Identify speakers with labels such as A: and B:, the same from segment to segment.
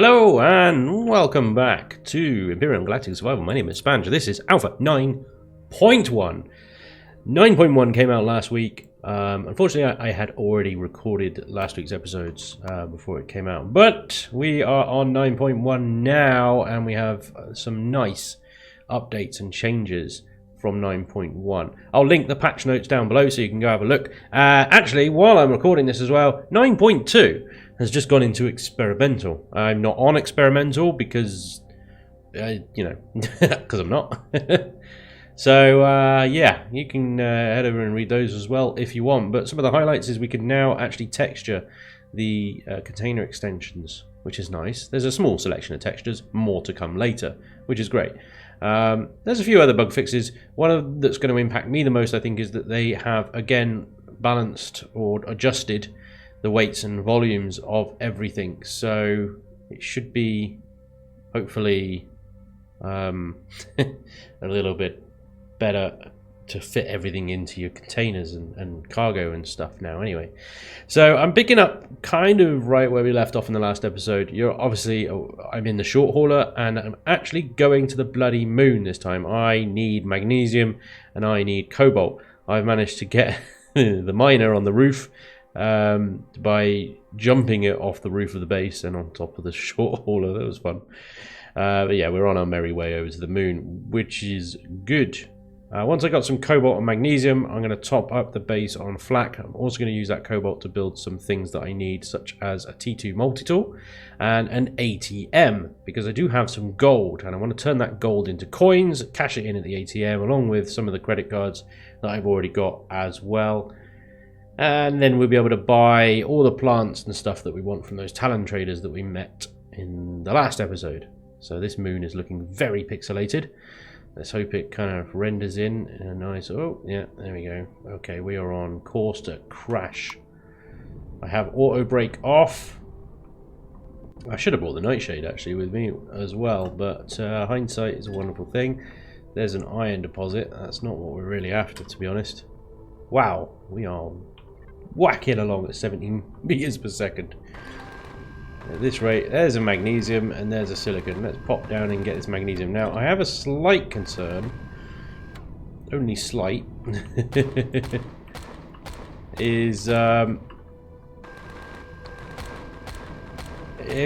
A: Hello and welcome back to Empyrion Galactic Survival. My name is Spanj. This is Alpha 9.1. 9.1 came out last week. Unfortunately, I had already recorded last week's episodes before it came out. But we are on 9.1 now, and we have some nice updates and changes from 9.1. I'll link the patch notes down below so you can go have a look. Actually, while I'm recording this as well, 9.2 has just gone into experimental. I'm not on experimental because, because I'm not. So, yeah, you can head over and read those as well if you want. But some of the highlights is we can now actually texture the container extensions, which is nice. There's a small selection of textures, more to come later, which is great. There's a few other bug fixes. One that's going to impact me the most, I think, is that they have, again, balanced or adjusted the weights and volumes of everything. So it should be, hopefully, a little bit better to fit everything into your containers and cargo and stuff now anyway. So I'm picking up kind of right where we left off in the last episode. I'm in the short hauler and I'm actually going to the bloody moon this time. I need magnesium and I need cobalt. I've managed to get the miner on the roof by jumping it off the roof of the base and on top of the short hauler. That was fun. But yeah, we're on our merry way over to the moon, which is good. Once I got some cobalt and magnesium, I'm going to top up the base on flak. I'm also going to use that cobalt to build some things that I need, such as a T2 multi-tool and an ATM, because I do have some gold, and I want to turn that gold into coins, cash it in at the ATM, along with some of the credit cards that I've already got as well. And then we'll be able to buy all the plants and stuff that we want from those Talon traders that we met in the last episode. So this moon is looking very pixelated. Let's hope it kind of renders in a nice... Oh, yeah, there we go. Okay, we are on course to crash. I have auto brake off. I should have brought the nightshade actually with me as well, but hindsight is a wonderful thing. There's an iron deposit. That's not what we're really after, to be honest. Wow, we are whacking along at 17 meters per second. At this rate, there's a magnesium and there's a silicon. Let's pop down and get this magnesium. Now, I have a slight concern, only slight, is if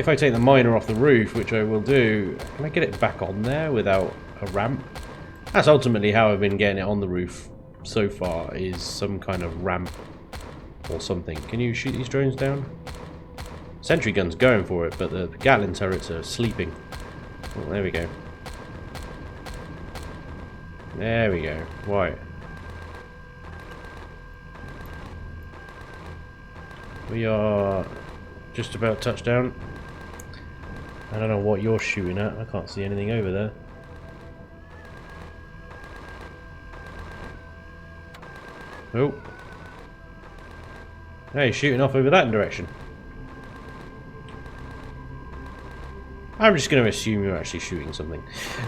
A: I take the miner off the roof, which I will do, can I get it back on there without a ramp? That's ultimately how I've been getting it on the roof so far, is some kind of ramp or something. Can you shoot these drones down? Sentry gun's going for it, but the Gatling turrets are sleeping. Oh, there we go. There we go. Right. We are just about touchdown. I don't know what you're shooting at. I can't see anything over there. Oh. Hey, shooting off over that direction. I'm just going to assume you're actually shooting something.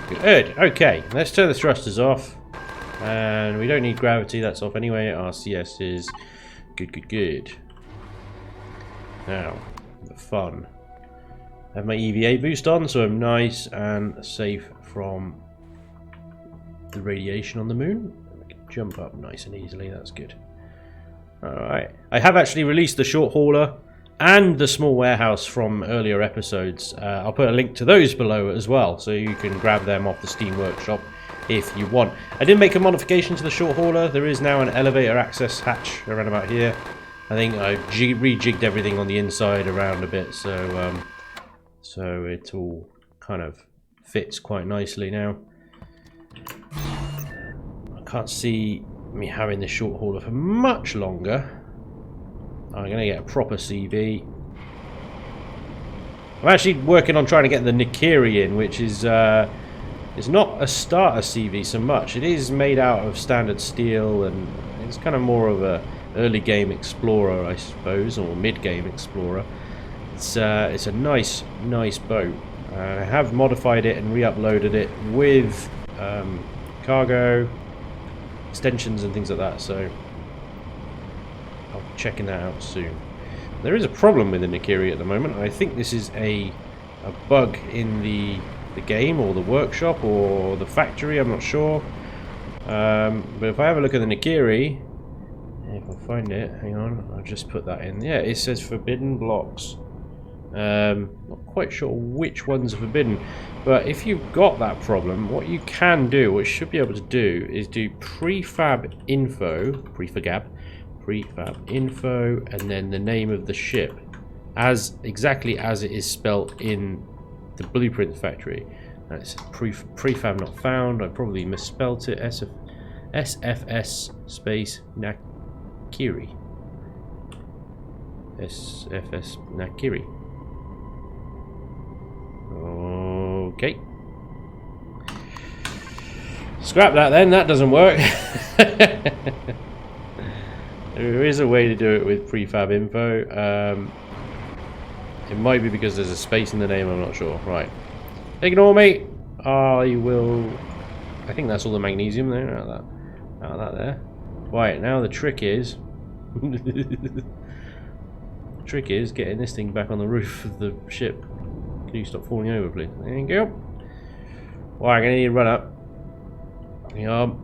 A: Good. Okay, let's turn the thrusters off. And we don't need gravity, that's off anyway. RCS is good. Now, the fun. I have my EVA boost on, so I'm nice and safe from the radiation on the moon. I can jump up nice and easily, that's good. Alright, I have actually released the short hauler and the small warehouse from earlier episodes. I'll put a link to those below as well, so you can grab them off the Steam Workshop if you want. I did make a modification to the short hauler. There is now an elevator access hatch around about here. I think I've rejigged everything on the inside around a bit, so it all kind of fits quite nicely now. I can't see me having the short hauler for much longer. I'm going to get a proper CV. I'm actually working on trying to get the Nikiri in, which is it's not a starter CV so much. It is made out of standard steel, and it's kind of more of a early game explorer, I suppose, or mid game explorer. It's a nice boat. I have modified it and re-uploaded it with cargo extensions and things like that. So I'll be checking that out soon. There is a problem with the Nikiri at the moment. I think this is a a bug in the game or the workshop or the factory, I'm not sure. But if I have a look at the Nagiri, if I find it, hang on, I'll just put that in. Yeah, it says forbidden blocks. Not quite sure which ones are forbidden, but if you've got that problem, what you can do, what you should be able to do, is do prefab info, prefab info, and then the name of the ship, as exactly as it is spelt in the blueprint factory. That's prefab not found. I probably misspelt it. SFS space Nakiri. SFS Nakiri. Okay. Scrap that then, that doesn't work. There is a way to do it with prefab info. It might be because there's a space in the name, I'm not sure. Right. Ignore me! I will... I think that's all the magnesium there, out of that there. Right, now the trick is... trick is getting this thing back on the roof of the ship. Can you stop falling over, please? There you go. Right, I'm going to need to run up. Hang on.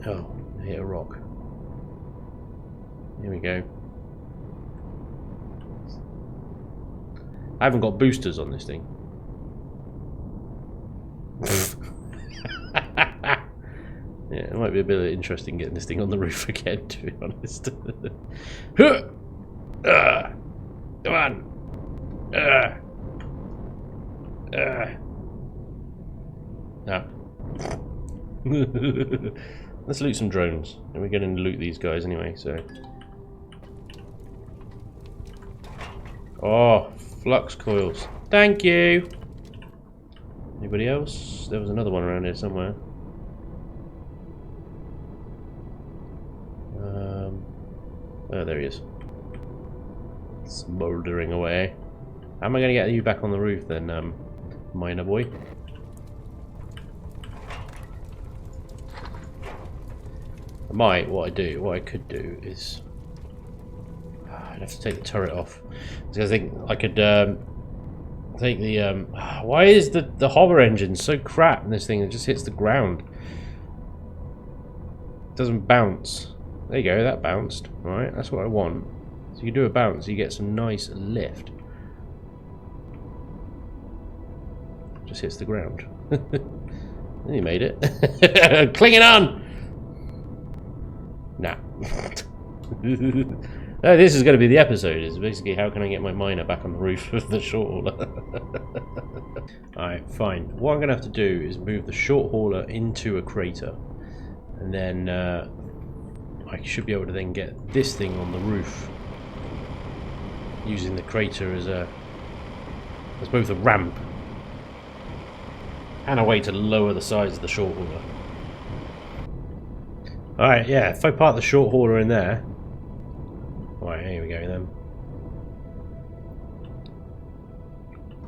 A: Oh, I hit a rock. Here we go. I haven't got boosters on this thing. Yeah, it might be a bit interesting getting this thing on the roof again, to be honest. Come on. No. Let's loot some drones. And we're going to loot these guys anyway, so. Oh, flux coils. Thank you. Anybody else? There was another one around here somewhere. Oh, there he is. Smouldering away. How am I going to get you back on the roof then, miner boy? What I could do is... I'd have to take the turret off. Because I think I could take the... why is the hover engine so crap in this thing? It just hits the ground. It doesn't bounce. There you go, that bounced. Alright, that's what I want. So you do a bounce, you get some nice lift. Just hits the ground. Then you made it. Clinging on! Nah. Oh, this is going to be the episode. It's basically how can I get my miner back on the roof of the short hauler. Alright, fine. What I'm going to have to do is move the short hauler into a crater. And then I should be able to then get this thing on the roof. Using the crater as both a ramp and a way to lower the size of the short hauler. Alright, yeah, if I park the short hauler in there. Right, here we go then.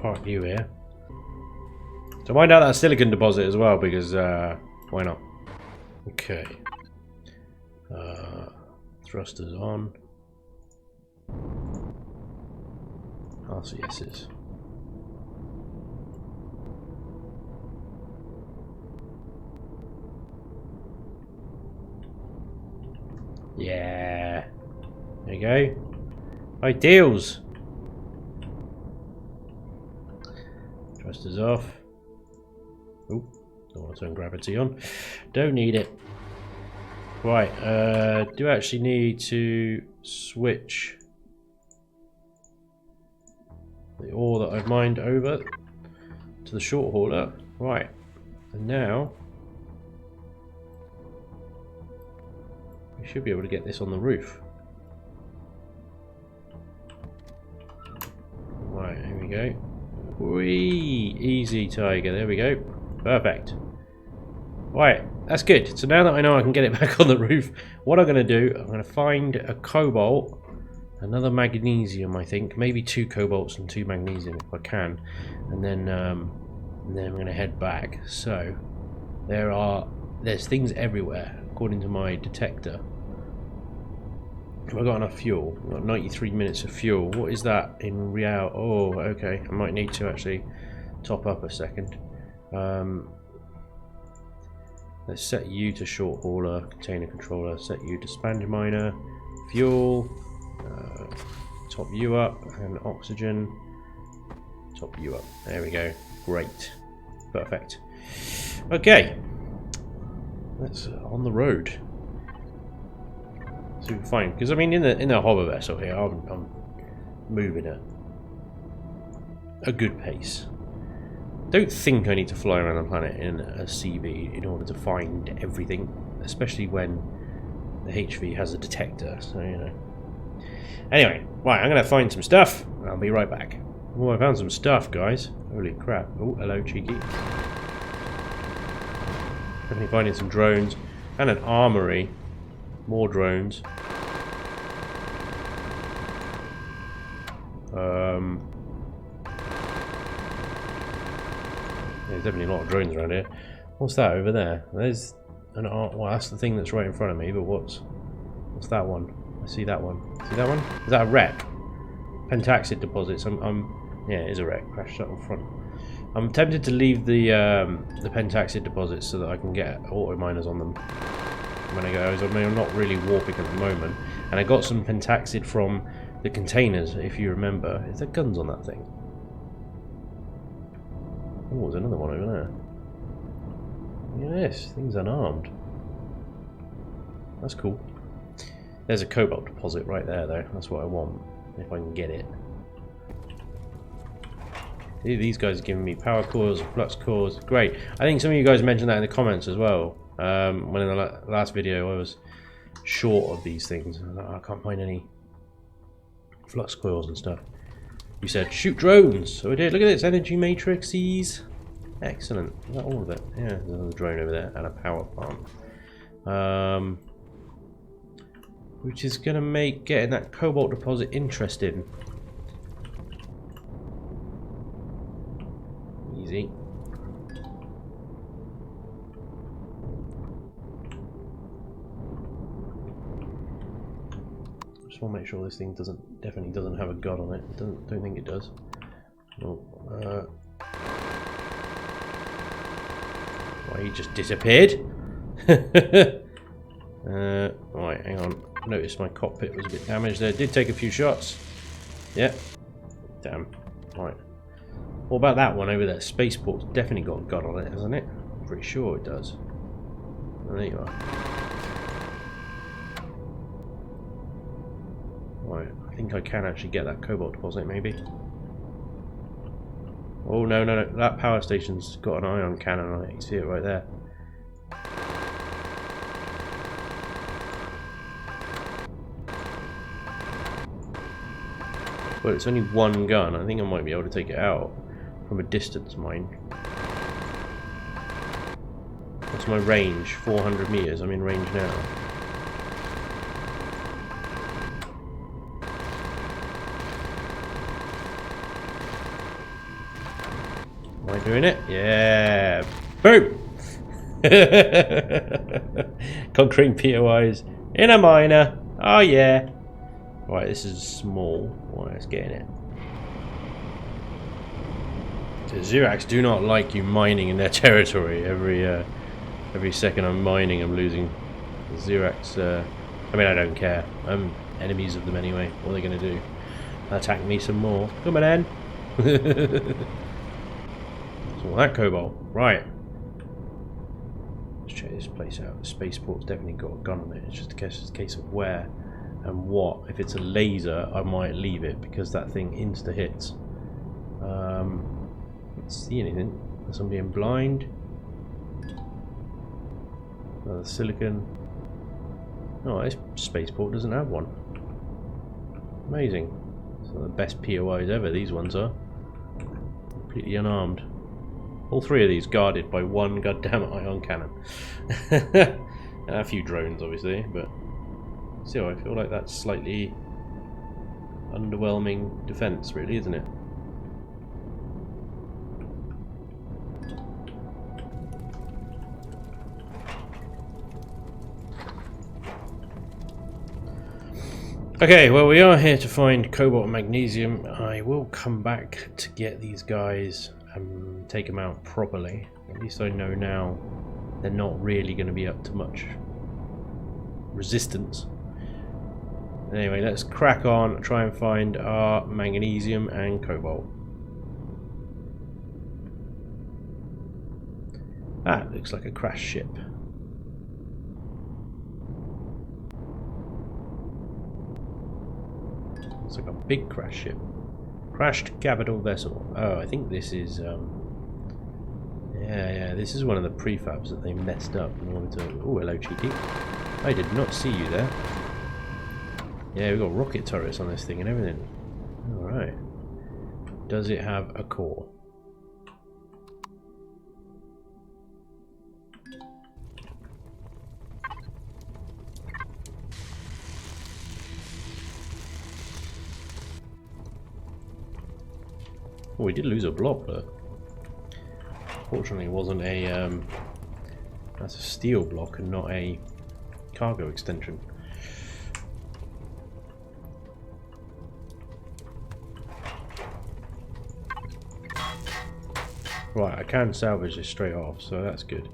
A: Park you here. So find out that silicon deposit as well, because why not? Okay. Thrusters on. RCSs. Yeah. There you go. Ideals. Thrusters off. Oh, don't want to turn gravity on. Don't need it. Right, do I actually need to switch the ore that I've mined over to the short hauler? Right, and now we should be able to get this on the roof. Right, here we go. Whee! Easy, Tiger. There we go. Perfect. Right, that's good. So now that I know I can get it back on the roof, what I'm going to do, I'm going to find a cobalt, another magnesium, I think, maybe 2 cobalts and 2 magnesium if I can, and then I'm going to head back. So there's things everywhere according to my detector. Have I got enough fuel? I've got 93 minutes of fuel. What is that in real? Oh, okay. I might need to actually top up a second. Let's set you to short hauler, container controller, set you to Spanj miner, fuel, top you up, and oxygen, top you up. There we go. Great. Perfect. Okay. Let's on the road. So we can find, because I mean in the hover vessel here, I'm moving at a good pace. Don't think I need to fly around the planet in a CV in order to find everything, especially when the HV has a detector, so you know. Anyway, right, I'm going to find some stuff, and I'll be right back. Oh, I found some stuff, guys. Holy crap. Oh, hello, cheeky. Definitely finding some drones, and an armory. More drones. There's definitely a lot of drones around here. What's that over there? There's an art. Well, that's the thing that's right in front of me. But what's that one? I see that one. See that one? Is that a wreck? Pentaxid deposits. Yeah, it is a wreck. Crash shuttle front. I'm tempted to leave the pentaxid deposits so that I can get auto miners on them when I go. I mean, I'm not really warping at the moment, and I got some pentaxid from the containers, if you remember. Is there guns on that thing? Oh, there's another one over there. Look at this, thing's unarmed. That's cool. There's a cobalt deposit right there, though. That's what I want, if I can get it. These guys are giving me power cores, flux cores. Great. I think some of you guys mentioned that in the comments as well. When in the last video I was short of these things. I can't find any flux coils and stuff. You said shoot drones, so we did. Look at this, energy matrices. Excellent. Is that all of it? Yeah, there's another drone over there and a power plant. Which is going to make getting that cobalt deposit interesting. Easy. Just want to make sure this thing definitely doesn't have a god on it. Don't think it does. Oh, why he just disappeared? Right, hang on. I noticed my cockpit was a bit damaged there. Did take a few shots. Yep. Damn. Right. What about that one over there? Spaceport's definitely got a god on it, hasn't it? I'm pretty sure it does. Oh, there you are. Right, I think I can actually get that cobalt deposit, maybe. Oh, no, no, no. That power station's got an ion cannon on it. You see it right there. Well, it's only one gun. I think I might be able to take it out from a distance, mind. What's my range? 400 meters. I'm in range now. Am I doing it? Yeah. Boom! Conquering POIs in a miner. Oh yeah. Right, this is small. Right, let's get in it. So Zirax do not like you mining in their territory. Every second I'm mining, I'm losing. Zirax, I mean, I don't care. I'm enemies of them anyway. What are they going to do? Attack me some more. Come on, then. So that cobalt. Right. Let's check this place out. The spaceport's definitely got a gun on it. It's just a case of where and what. If it's a laser, I might leave it because that thing insta hits. Can't see anything. Unless I'm being blind. Another silicon. Oh, this spaceport doesn't have one. Amazing. Some of the best POIs ever, these ones are. Completely unarmed. All three of these guarded by one goddamn ion cannon. And a few drones, obviously, but still, I feel like that's slightly underwhelming defense, really, isn't it? Okay, well, we are here to find cobalt and magnesium. I will come back to get these guys and take them out properly. At least I know now they're not really going to be up to much resistance. Anyway, let's crack on, try and find our magnesium and cobalt. That looks like a crashed ship. It's like a big crash ship. Crashed capital vessel. Oh, I think this is yeah, this is one of the prefabs that they messed up in order to... Oh, hello, cheeky. I did not see you there. Yeah, we've got rocket turrets on this thing and everything. Alright. Does it have a core? Oh, we did lose a block there. Fortunately, it wasn't a... that's a steel block and not a cargo extension. Right, I can salvage this straight off, so that's good.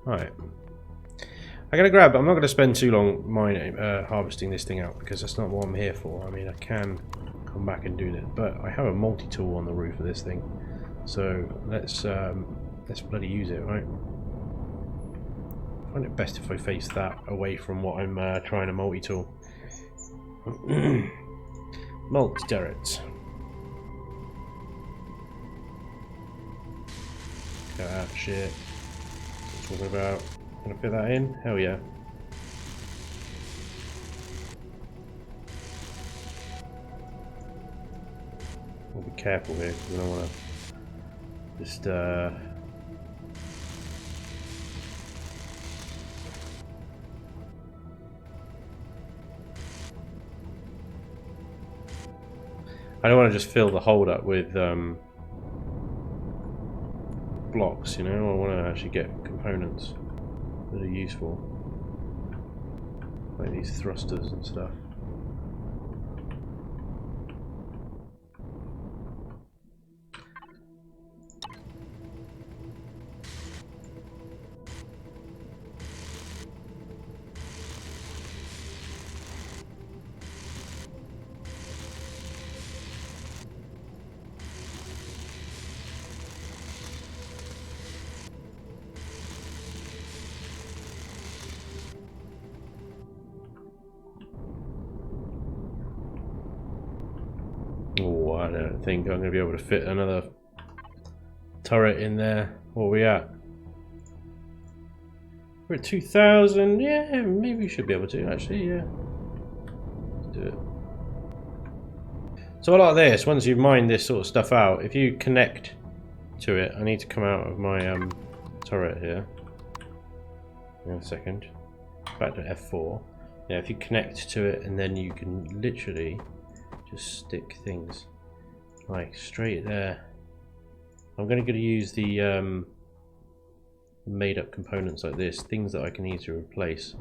A: Right. I'm not going to spend too long mining, harvesting this thing out, because that's not what I'm here for. I mean, I can come back and do that, but I have a multi-tool on the roof of this thing, so let's bloody use it, right? I find it best if I face that away from what I'm trying to multi-tool. Multi-turrets. Look at that shit. What I'm talking about. Can I fit that in? Hell yeah. We'll be careful here because I don't want to just I don't want to just fill the hold up with blocks, you know. I want to actually get components that are useful, like these thrusters and stuff. Oh, I don't think I'm going to be able to fit another turret in there. What are we at? We're at 2,000. Yeah, maybe we should be able to, actually, yeah. Let's do it. So a lot of this, once you've mined this sort of stuff out, if you connect to it, I need to come out of my turret here. In a second. Back to F4. Yeah, if you connect to it, and then you can literally just stick things like straight there. I'm going to use the made up components like this, things that I can easily replace,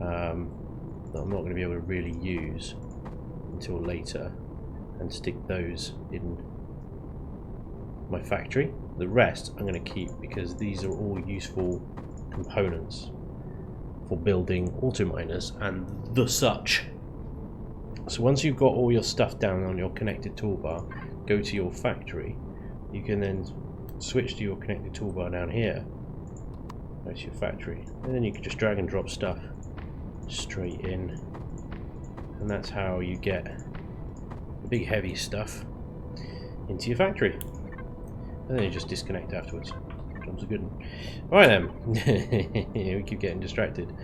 A: that I'm not going to be able to really use until later, and stick those in my factory. The rest I'm going to keep because these are all useful components for building auto miners and the such. So once you've got all your stuff down on your connected toolbar, go to your factory. You can then switch to your connected toolbar down here. Go to your factory, and then you can just drag and drop stuff straight in, and that's how you get the big heavy stuff into your factory. And then you just disconnect afterwards. Jobs are good. Alright then, we keep getting distracted,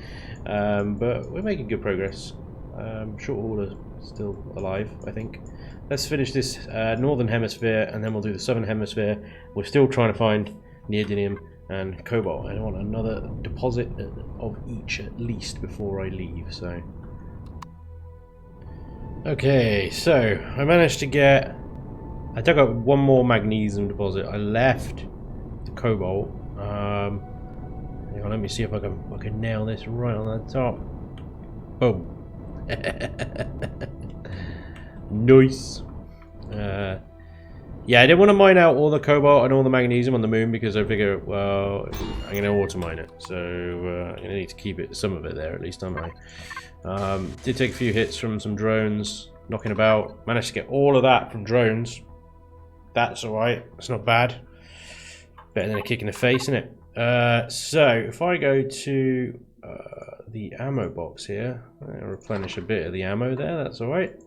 A: but we're making good progress. Short order still alive, I think. Let's finish this northern hemisphere, and then we'll do the southern hemisphere. We're still trying to find neodymium and cobalt. I want another deposit of each at least before I leave. So, okay, so I managed to get. I dug up one more magnesium deposit. I left the cobalt. Hang on, let me see if I can nail this right on the top. Boom. Nice. Yeah, I didn't want to mine out all the cobalt and all the magnesium on the moon because I figure, well, I'm going to auto mine it, so I'm going to need to keep some of it there at least, aren't I? Did take a few hits from some drones knocking about. Managed to get all of that from drones. That's alright. It's not bad. Better than a kick in the face, isn't it? So if I go to the ammo box here, I'll replenish a bit of the ammo there. That's alright.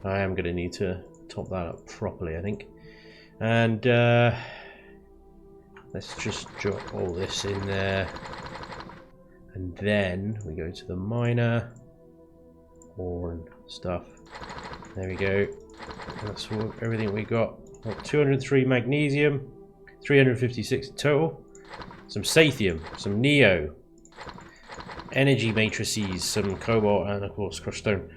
A: I am going to need to top that up properly, I think. And let's just drop all this in there. And then we go to the miner. Ore and stuff. There we go. That's everything we got. 203 magnesium. 356 total. Some sathium. Some neo. Energy matrices. Some cobalt and of course crushed stone.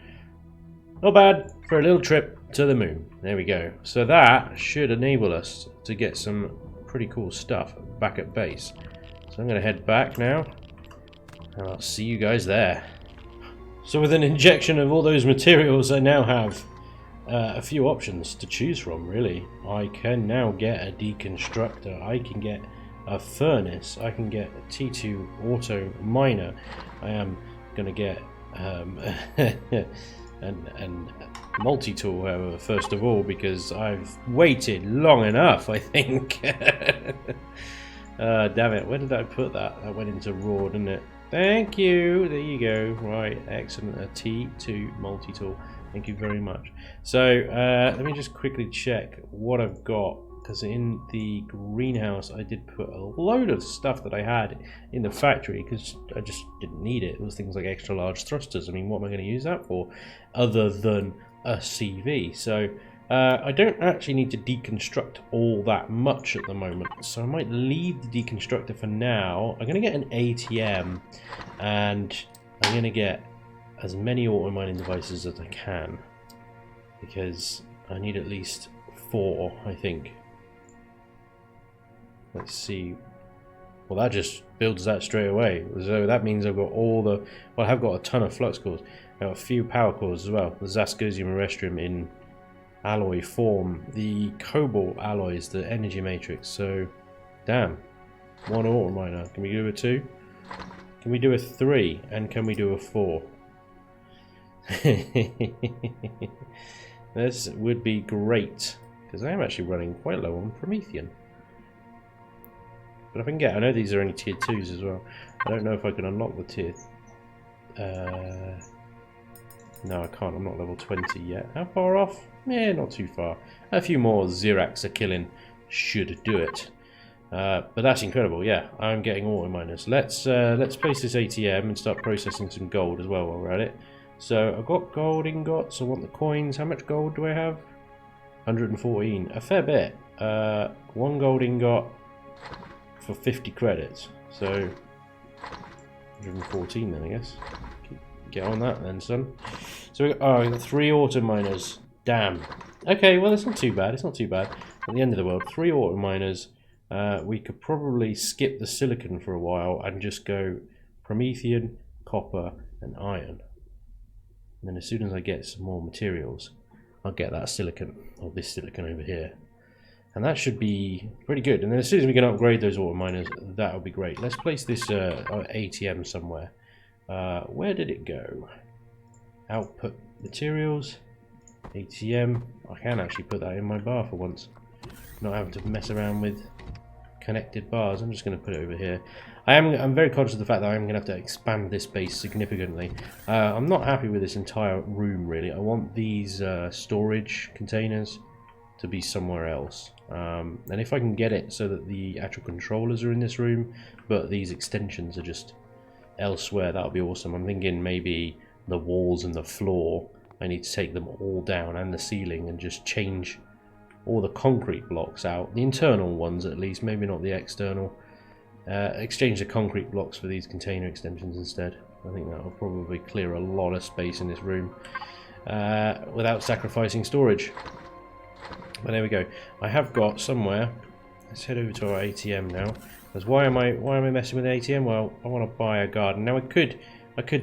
A: Not bad for a little trip to the moon. There we go. So that should enable us to get some pretty cool stuff back at base. So I'm going to head back now, and I'll see you guys there. So with an injection of all those materials, I now have a few options to choose from, really. I can now get a deconstructor, I can get a furnace, I can get a T2 auto miner, I am going to get and multi-tool, however, first of all, because I've waited long enough, I think. Damn it, where did I put that? That went into raw, didn't it? Thank you, there you go. Right, excellent. A T2 multi-tool, thank you very much. So let me just quickly check what I've got, because in the greenhouse I did put a load of stuff that I had in the factory because I just didn't need it. It was things like extra large thrusters. I mean, what am I going to use that for other than a CV? So I don't actually need to deconstruct all that much at the moment, so I might leave the deconstructor for now. I'm going to get an ATM, and I'm going to get as many auto mining devices as I can, because I need at least 4, I think. Let's see. Well, that just builds that straight away. So that means I've got all the... Well, I have got a ton of flux cores. I've got a few power cores as well. The Zascosium Terrestrium in alloy form. The cobalt alloys, the energy matrix. So, damn. 1 auto miner. Can we do a 2? Can we do a 3? And can we do a 4? This would be great, because I am actually running quite low on Promethean. But if I can get, I know these are only tier 2s as well. I don't know if I can unlock the tier. No, I can't. I'm not level 20 yet. How far off? Yeah, not too far. A few more Xerax a killing should do it. But that's incredible. Yeah, I'm getting auto miners. Let's place this ATM and start processing some gold as well while we're at it. So I've got gold ingots. I want the coins. How much gold do I have? 114. A fair bit. 1 gold ingot for 50 credits. So 114 then, I guess. Get on that then, son. So we got 3 auto miners. Damn. Okay, well, it's not too bad. It's not too bad. At the end of the world, 3 auto miners. We could probably skip the silicon for a while and just go Promethean, copper, and iron. And then as soon as I get some more materials, I'll get that silicon, or this silicon over here. And that should be pretty good. And then as soon as we can upgrade those auto miners, that'll be great. Let's place this ATM somewhere. Where did it go? Output materials, ATM. I can actually put that in my bar for once. Not having to mess around with connected bars. I'm just going to put it over here. I'm very conscious of the fact that I'm going to have to expand this base significantly. I'm not happy with this entire room, really. I want these storage containers to be somewhere else. And if I can get it so that the actual controllers are in this room, but these extensions are just elsewhere, that'll be awesome. I'm thinking maybe the walls and the floor, I need to take them all down, and the ceiling, and just change all the concrete blocks out. The internal ones at least, maybe not the external. Exchange the concrete blocks for these container extensions instead. I think that will probably clear a lot of space in this room without sacrificing storage. But there we go. I have got somewhere, let's head over to our ATM now. Because why am I messing with an ATM? Well, I want to buy a garden. Now I could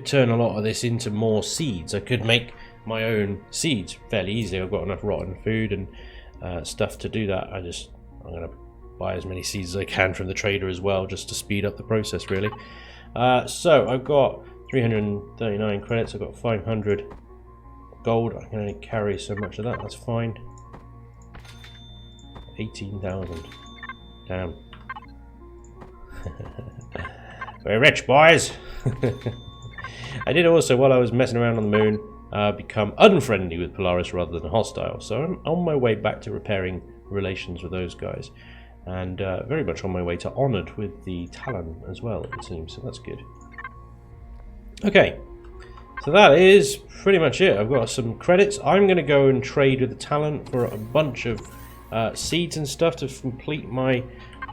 A: turn a lot of this into more seeds. I could make my own seeds fairly easily. I've got enough rotten food and stuff to do that. I'm going to buy as many seeds as I can from the trader as well, just to speed up the process, really. So I've got 339 credits. I've got 500 gold. I can only carry so much of that. That's fine. 18,000. Damn. We're rich, boys. I did also, while I was messing around on the moon, become unfriendly with Polaris rather than hostile. So I'm on my way back to repairing relations with those guys, and very much on my way to honoured with the Talon as well, it seems. So that's good. Okay, so that is pretty much it. I've got some credits. I'm going to go and trade with the Talon for a bunch of seeds and stuff to complete my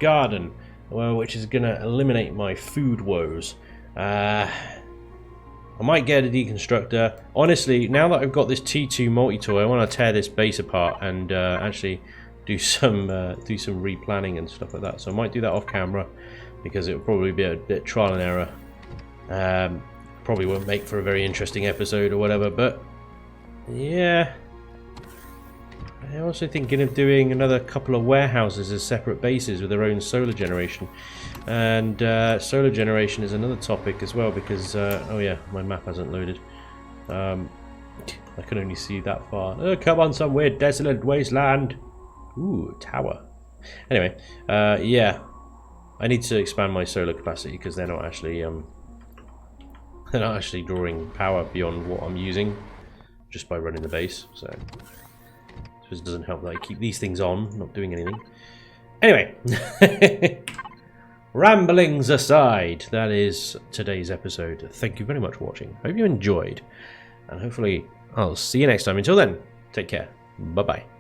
A: garden, well, which is going to eliminate my food woes. I might get a deconstructor. Honestly, now that I've got this T2 multi-tool, I want to tear this base apart and actually do some replanning and stuff like that. So I might do that off camera, because it will probably be a bit trial and error. Probably won't make for a very interesting episode or whatever, but yeah. I'm also thinking of doing another couple of warehouses as separate bases with their own solar generation. And solar generation is another topic as well, because oh yeah, my map hasn't loaded. I can only see that far. Oh, come on, some weird desolate wasteland. Ooh, tower. Anyway, yeah, I need to expand my solar capacity, because they're not actually drawing power beyond what I'm using just by running the base. So it doesn't help that I keep these things on, not doing anything. Anyway, ramblings aside, that is today's episode. Thank you very much for watching. Hope you enjoyed, and hopefully I'll see you next time. Until then, take care. Bye bye.